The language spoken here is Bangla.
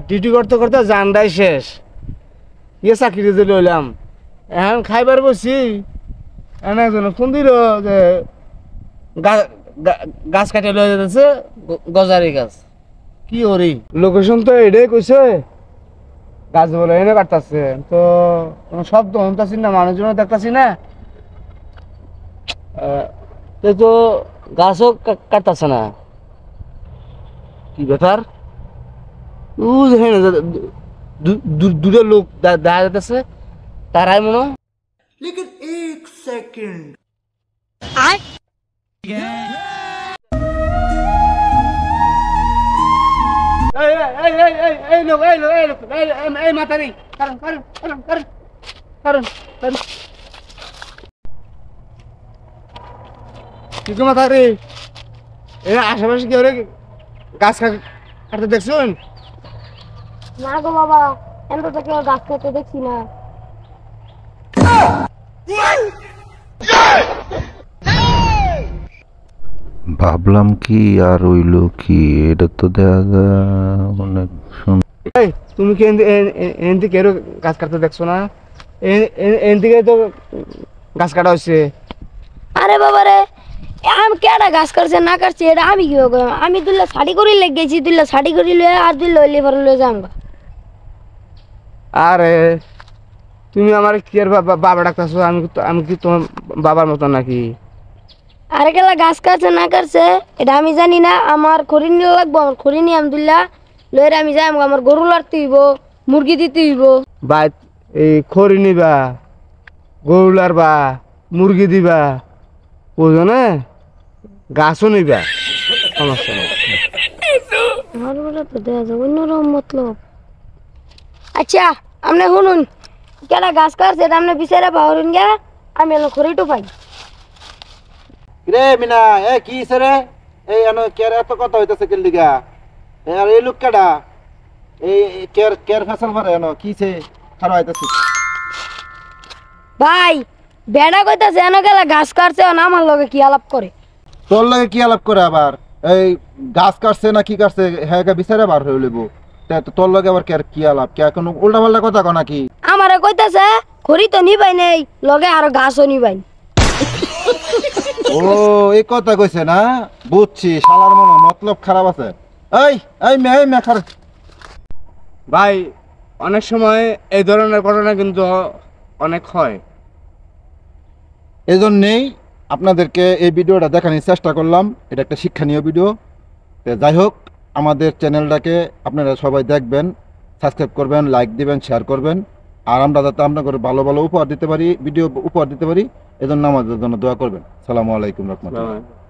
ডিউটি করতে করতে জানটাই শেষ, ইয়ে চাকরি যে লইলাম, এখন খাইবার বসি, এখন একজন ফোন দিল যে গাছ কাটে লয়ে যেতেছে, গজারি গাছ। কি ওরি লোকেশন তো এটাই কইছে, গাছ বলে এনে কাটতেছে, তো কোনো শব্দ শুনতেছি না, মানুষজনও দেখতেছি না, তো গাছও কাটতেছে না। কি ব্যাপার? দুটো লোক দেখা যাচ্ছে, তারাই মনে হয়। लेकिन एक सेकंड মাতারি কি মাতারি, আশেপাশে কি গাছ কাটতে দেখছেন? না গো বাবা, এত তো কেউ গাছ কাটতে দেখছি না। ভাবলাম কি আর হইল কি, এটা তো দেখা অনেক তুমি কি এন থেকে গাছ কাটতে দেখছো না? এন থেকে তো গাছ কাটা হচ্ছে। আরে বাবা রে, আমি কেডা গাছ কাটছে না কাটছে এটা আমি কি করব? আমি দুল্লা শাড়ি করে লেগেছি, দুল্লা শাড়ি করে লয়ে আর দুল্লা লিভার লয়ে যামগা। আরে তুমি আমার কি আর বাবা ডাকতেছো? আমি কি তোমার বাবার মতো নাকি? আরে কেলা গাছ কাটছে না কাটছে এটা আমি জানি না, আমার খড়ি নিয়ে লাগবো, আমার খড়ি নিয়ে আমদুল্লাহ লয়ে আমি যাই, আমার গরু লাড়তে হইব, মুরগি দিতে হইব। ভাই এই খড়ি নিবা, গরু লারবা, মুরগি দিবা, বুঝো না, গাছও নিবা, সমস্যা নেই। আমার বলে তো দেখা যায় অন্যরকম মতলব। আচ্ছা আপনি শুনুন, কেডা গাছ কাটছে এটা আপনি বিচারে পাহরুন গা, আমি এলো খড়িটো পাই। রে মিনা, এ কি রে? এই কের এত কথা হইতেছে কেন লিগা? আর এই লোক কেডা? এই কের ফসল ভরে কিছে খারাপ হইতেছে? ভাই বেড়া কইতাছে এনে গেলা গাছ কাটছে, আমার লগে কি আলাপ করে? তোর লগে কি আলাপ করে আবার? এই গাছ কাটছে না কি কাটছে হ্যাঁ বিচারে বার হয়ে লইব, তোর লগে আবার কি আলাপ? কে এখন উল্টা পাল্টা কথা কো নাকি? আমারে কইতাছে খড়ি তো নিবাই নেই, লগে আর গাছও নিবাই। ও এই কথা কইছে না, বুঝছি, শালার মনে মতলব খারাপ আছে। এই এই মে খারাপ। ভাই অনেক সময় এই ধরনের ঘটনা কিন্তু অনেক হয়, এজন্যই আপনাদেরকে এই ভিডিওটা দেখানোর চেষ্টা করলাম। এটা একটা শিক্ষণীয় ভিডিও। যাই হোক, আমাদের চ্যানেলটাকে আপনারা সবাই দেখবেন, সাবস্ক্রাইব করবেন, লাইক দিবেন, শেয়ার করবেন, আর আমরা যাতে আপনাদের ভালো ভালো উপহার দিতে পারি, ভিডিও উপহার দিতে পারি, এজন্য আমাদের জন্য দোয়া করবেন। আসসালামু আলাইকুম রহমতুল্লাহ।